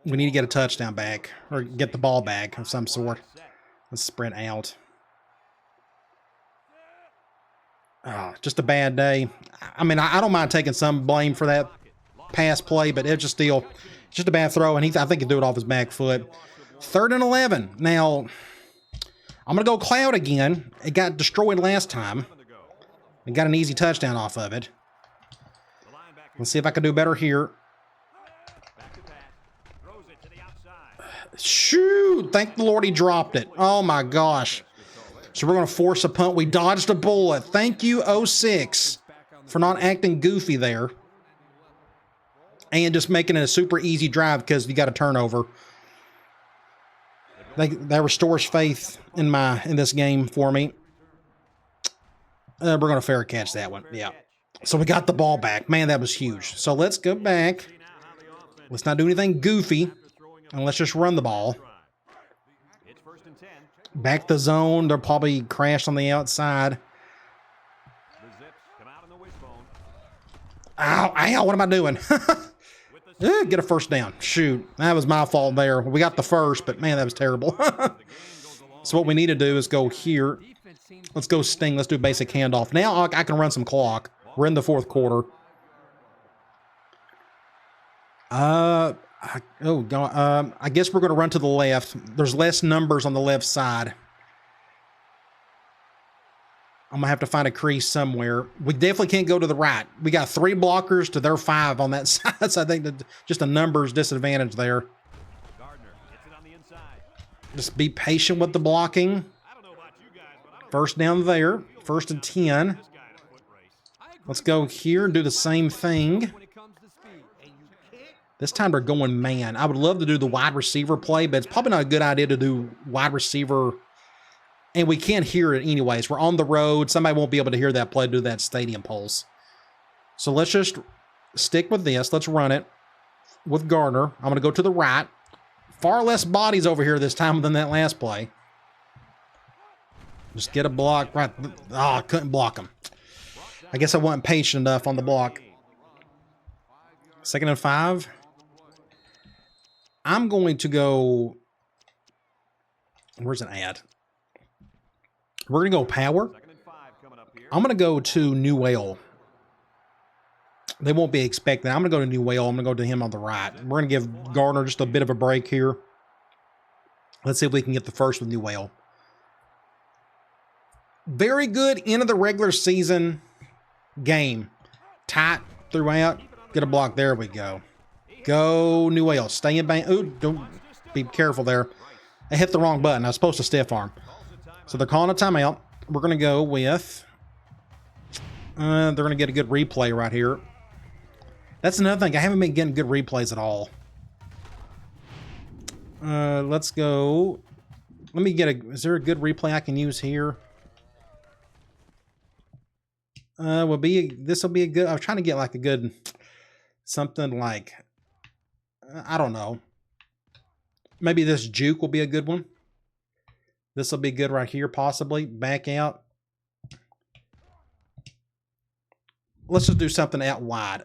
We need to get a touchdown back, or get the ball back of some sort. Let's sprint out. Just a bad day. I mean, I don't mind taking some blame for that pass play, but it's just still just a bad throw, and I think he threw it off his back foot. 3rd and 11. Now, I'm going to go cloud again. It got destroyed last time. And got an easy touchdown off of it. Let's see if I can do better here. Shoot! Thank the Lord he dropped it. Oh my gosh. So we're going to force a punt. We dodged a bullet. Thank you, 06, for not acting goofy there. And just making it a super easy drive because you got a turnover. That restores faith in this game for me. We're going to fair catch that one. Yeah. So we got the ball back. Man, that was huge. So let's go back. Let's not do anything goofy. And let's just run the ball. Back the zone. They'll probably crash on the outside. Ow, ow, what am I doing? Get a first down. Shoot, that was my fault there. We got the first, but man, that was terrible. So what we need to do is go here. Let's go sting. Let's do basic handoff. Now I can run some clock. We're in the 4th quarter. I guess we're going to run to the left. There's less numbers on the left side. I'm going to have to find a crease somewhere. We definitely can't go to the right. We got 3 blockers to their 5 on that side. So I think that just a numbers disadvantage there. Just be patient with the blocking. First down there. 1st and 10. Let's go here and do the same thing. This time they're going man. I would love to do the wide receiver play, but it's probably not a good idea to do wide receiver. And we can't hear it anyways. We're on the road. Somebody won't be able to hear that play due to that stadium pulse. So let's just stick with this. Let's run it with Gardner. I'm going to go to the right. Far less bodies over here this time than that last play. Just get a block right. Oh, I couldn't block him. I guess I wasn't patient enough on the block. 2nd and 5. I'm going to go. Where's it at? We're going to go power. I'm going to go to New Ale. They won't be expecting that. I'm going to go to New Ale. I'm going to go to him on the right. We're going to give Gardner just a bit of a break here. Let's see if we can get the first with New Ale. Very good end of the regular season game. Tight throughout. Get a block. There we go. Go New Ale. Stay in bank. Ooh, don't be careful there. I hit the wrong button. I was supposed to stiff arm. So they're calling a timeout. We're going to go with... they're going to get a good replay right here. That's another thing. I haven't been getting good replays at all. Let's go... Let me get a... Is there a good replay I can use here? This will be a good... I was trying to get like a good... Something like... I don't know. Maybe this juke will be a good one. This will be good right here, possibly. Back out. Let's just do something out wide.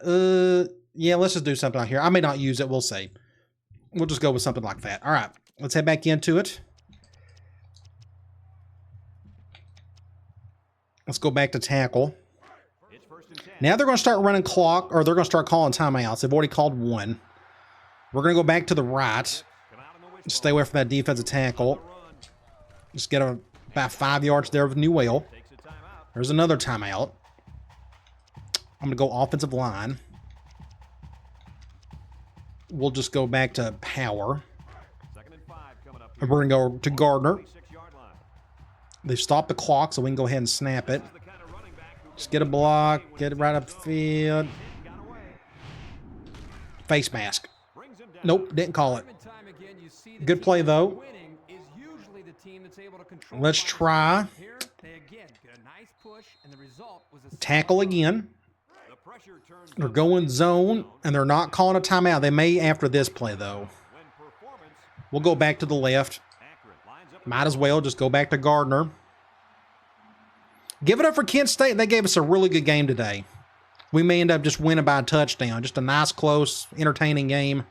Yeah, let's just do something out here. I may not use it. We'll see. We'll just go with something like that. All right. Let's head back into it. Let's go back to tackle. Now they're going to start running clock, or they're going to start calling timeouts. They've already called one. We're going to go back to the right. Stay away from that defensive tackle. Just get about 5 yards there with New Ale. There's another timeout. I'm going to go offensive line. We'll just go back to power. And we're going to go to Gardner. They've stopped the clock, so we can go ahead and snap it. Just get a block. Get it right up the field. Face mask. Nope, didn't call it. Good play, though. Let's try. Tackle again. They're going zone, and they're not calling a timeout. They may after this play, though. We'll go back to the left. Might as well just go back to Gardner. Give it up for Kent State. They gave us a really good game today. We may end up just winning by a touchdown. Just a nice, close, entertaining game.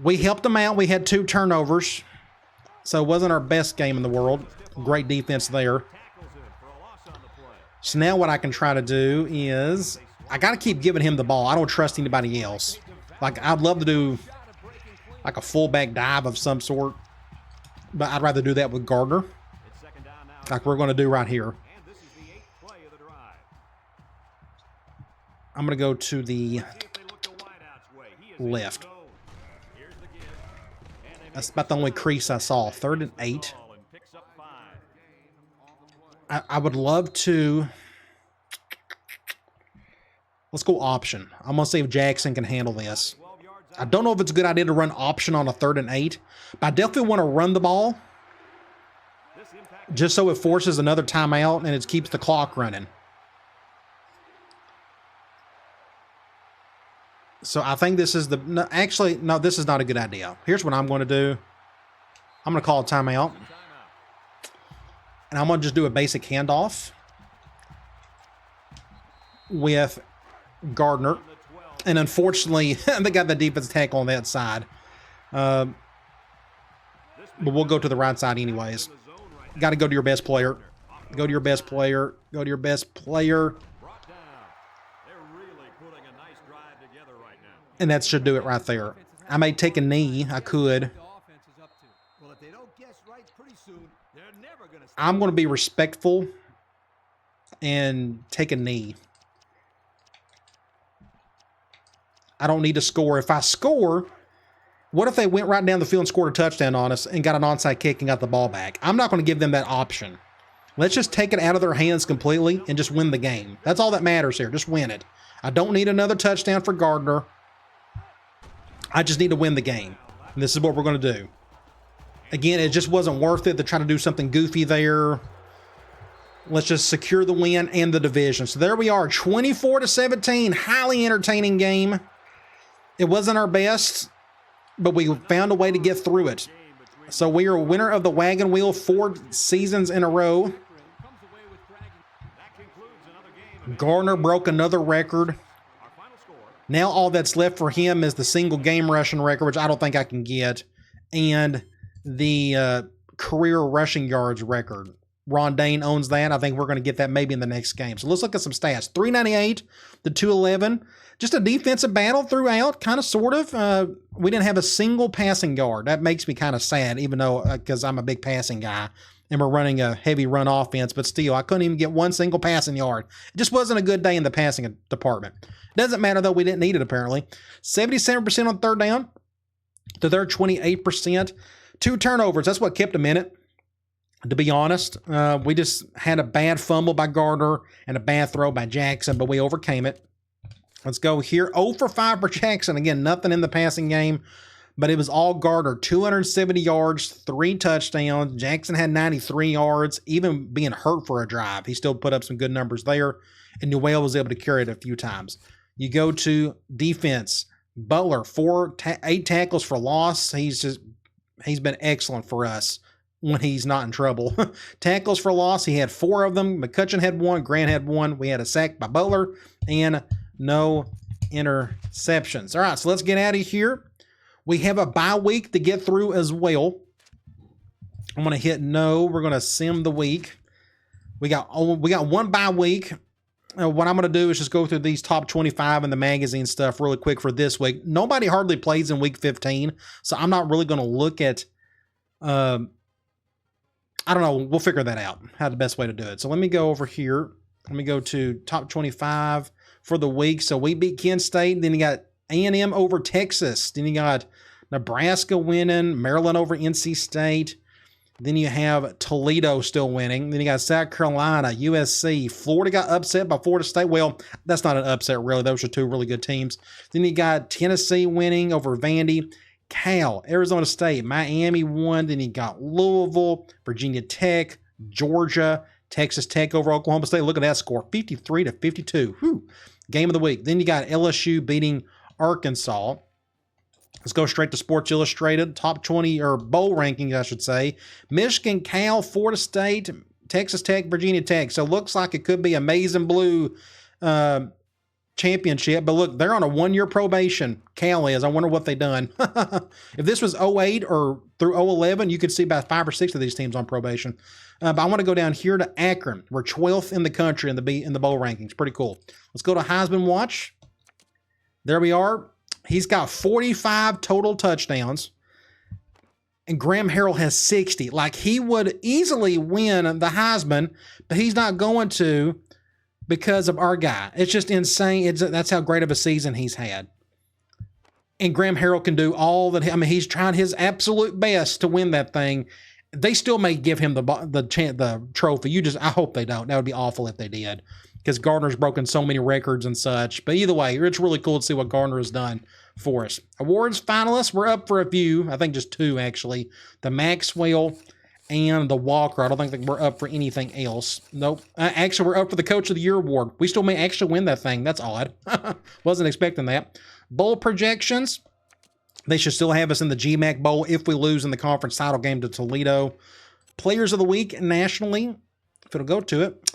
We helped them out. We had 2 turnovers. So it wasn't our best game in the world. Great defense there. So now what I can try to do is... I got to keep giving him the ball. I don't trust anybody else. Like, I'd love to do like a fullback dive of some sort. But I'd rather do that with Gardner. Like we're going to do right here. I'm going to go to the left. That's about the only crease I saw. 3rd and 8. I would love to... Let's go option. I'm going to see if Jackson can handle this. I don't know if it's a good idea to run option on a 3rd and 8, but I definitely want to run the ball just so it forces another timeout and it keeps the clock running. So I think this is the... No, actually, no, this is not a good idea. Here's what I'm going to do. I'm going to call a timeout. And I'm going to just do a basic handoff with Gardner. And unfortunately, they got the defense tackle on that side. But we'll go to the right side anyways. Got to go to your best player. Go to your best player. Go to your best player. And that should do it right there. I may take a knee. I could. I'm going to be respectful and take a knee. I don't need to score. If I score, what if they went right down the field and scored a touchdown on us and got an onside kick and got the ball back? I'm not going to give them that option. Let's just take it out of their hands completely and just win the game. That's all that matters here. Just win it. I don't need another touchdown for Gardner. I just need to win the game. And this is what we're going to do. Again, it just wasn't worth it to try to do something goofy there. Let's just secure the win and the division. So there we are, 24-17. Highly entertaining game. It wasn't our best, but we found a way to get through it. So we are a winner of the Wagon Wheel 4 seasons in a row. Gardner broke another record. Now all that's left for him is the single game rushing record, which I don't think I can get, and the career rushing yards record. Rondane owns that. I think we're going to get that maybe in the next game. So let's look at some stats. 398 to 211. Just a defensive battle throughout, kind of, sort of. We didn't have a single passing yard. That makes me kind of sad, even though, because I'm a big passing guy, and we're running a heavy run offense, but still, I couldn't even get one single passing yard. It just wasn't a good day in the passing department. Doesn't matter, though. We didn't need it, apparently. 77% on third down to their 28%. 2 turnovers. That's what kept them in it. To be honest, we just had a bad fumble by Gardner and a bad throw by Jackson, but we overcame it. Let's go here. 0 for 5 for Jackson. Again, nothing in the passing game, but it was all Gardner. 270 yards, 3 touchdowns. Jackson had 93 yards, even being hurt for a drive. He still put up some good numbers there, and Newell was able to carry it a few times. You go to defense. Butler, 8 tackles for loss. He's been excellent for us when he's not in trouble. Tackles for loss, he had 4 of them. McCutcheon had 1. Grant had 1. We had a sack by Butler and no interceptions. All right, so let's get out of here. We have a bye week to get through as well. I'm going to hit no. We're going to sim the week. We got one bye week. What I'm going to do is just go through these top 25 and the magazine stuff really quick for this week. Nobody hardly plays in week 15, so I'm not really going to look at I don't know. We'll figure that out, how the best way to do it. So let me go over here. Let me go to top 25 for the week. So we beat Kent State. Then you got A&M over Texas. Then you got Nebraska winning. Maryland over NC State. Then you have Toledo still winning. Then you got South Carolina, USC. Florida got upset by Florida State. Well, that's not an upset, really. Those are 2 really good teams. Then you got Tennessee winning over Vandy. Cal, Arizona State, Miami won. Then you got Louisville, Virginia Tech, Georgia, Texas Tech over Oklahoma State. Look at that score, 53-52. Whew. Game of the week. Then you got LSU beating Arkansas. Let's go straight to Sports Illustrated. Top 20, or bowl rankings, I should say. Michigan, Cal, Florida State, Texas Tech, Virginia Tech. So it looks like it could be a maize and blue championship, but look, they're on a 1-year probation. Cal is. I wonder what they done. If this was 08 or through 011, you could see about 5 or 6 of these teams on probation. But I want to go down here to Akron. We're 12th in the country in the bowl rankings. Pretty cool. Let's go to Heisman Watch. There we are. He's got 45 total touchdowns, and Graham Harrell has 60. Like, he would easily win the Heisman, but he's not going to, because of our guy. It's just insane. That's how great of a season he's had. And Graham Harrell can do all that. I mean, he's trying his absolute best to win that thing. They still may give him the trophy. I hope they don't. That would be awful if they did, because Gardner's broken so many records and such. But either way, it's really cool to see what Gardner has done for us. Awards finalists, we're up for a few. I think just 2, actually. The Maxwell and the Walker. I don't think that we're up for anything else. Nope. Actually, we're up for the Coach of the Year award. We still may actually win that thing. That's odd. Wasn't expecting that. Bowl projections. They should still have us in the GMAC Bowl if we lose in the conference title game to Toledo. Players of the week nationally, if it'll go to it.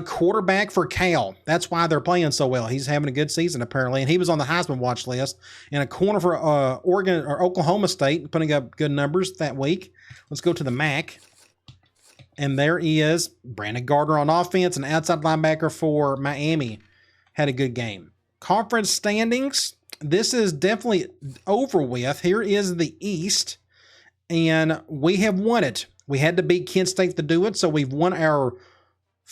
Quarterback for Cal. That's why they're playing so well. He's having a good season, apparently, and he was on the Heisman watch list. And a corner for Oregon or Oklahoma State, putting up good numbers that week. Let's go to the MAC. And there is Brandon Gardner on offense, an outside linebacker for Miami. Had a good game. Conference standings. This is definitely over with. Here is the East, and we have won it. We had to beat Kent State to do it, so we've won our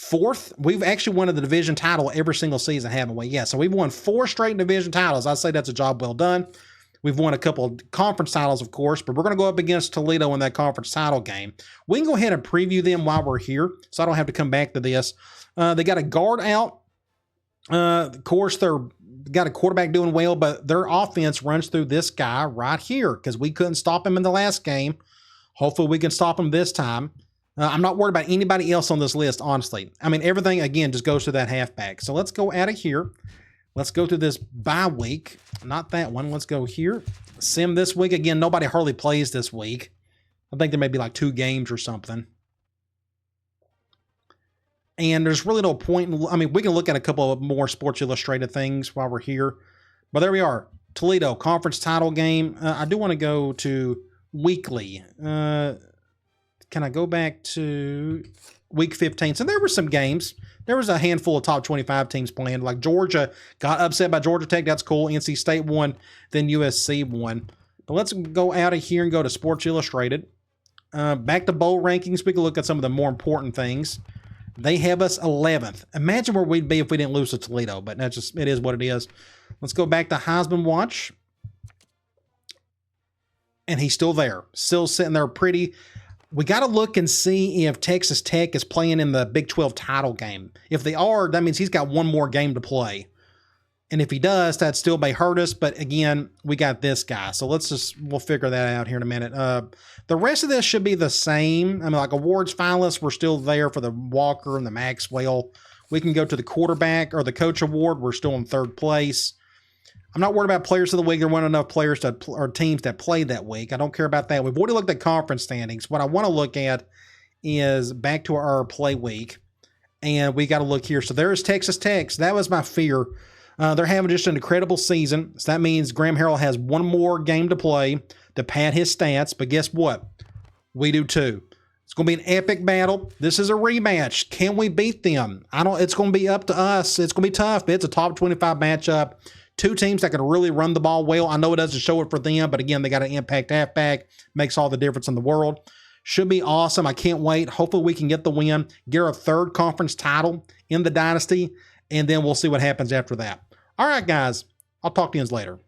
4th. We've actually won the division title every single season, haven't we? Yeah, so we've won 4 straight division titles. I'd say that's a job well done. We've won a couple of conference titles, of course, but we're going to go up against Toledo in that conference title game. We can go ahead and preview them while we're here, so I don't have to come back to this. They got a guard out. Of course, they're got a quarterback doing well, but their offense runs through this guy right here because we couldn't stop him in the last game. Hopefully, we can stop him this time. I'm not worried about anybody else on this list, honestly. I mean, everything, again, just goes to that halfback. So let's go out of here. Let's go to this bye week. Not that one. Let's go here. Sim this week. Again, nobody hardly plays this week. I think there may be like 2 games or something. And there's really no point in, I mean, we can look at a couple of more Sports Illustrated things while we're here. But there we are. Toledo, conference title game. I do want to go to weekly. Can I go back to week 15? So there were some games. There was a handful of top 25 teams playing. Like Georgia got upset by Georgia Tech. That's cool. NC State won. Then USC won. But let's go out of here and go to Sports Illustrated. Back to bowl rankings. We can look at some of the more important things. They have us 11th. Imagine where we'd be if we didn't lose to Toledo. But that's just, it is what it is. Let's go back to Heisman Watch. And he's still there. Still sitting there pretty. We got to look and see if Texas Tech is playing in the Big 12 title game. If they are, that means he's got one more game to play. And if he does, that still may hurt us. But again, we got this guy. So we'll figure that out here in a minute. The rest of this should be the same. I mean, like awards finalists, we're still there for the Walker and the Maxwell. We can go to the quarterback or the coach award. We're still in 3rd place. I'm not worried about players of the week. There weren't enough players or teams that played that week. I don't care about that. We've already looked at conference standings. What I want to look at is back to our play week. And we got to look here. So there's Texas Tech. So that was my fear. They're having just an incredible season. So that means Graham Harrell has one more game to play to pad his stats. But guess what? We do too. It's going to be an epic battle. This is a rematch. Can we beat them? It's going to be up to us. It's going to be tough, but it's a top 25 matchup. 2 teams that can really run the ball well. I know it doesn't show it for them, but again, they got an impact halfback. Makes all the difference in the world. Should be awesome. I can't wait. Hopefully we can get the win, get our 3rd conference title in the Dynasty, and then we'll see what happens after that. All right, guys. I'll talk to you later.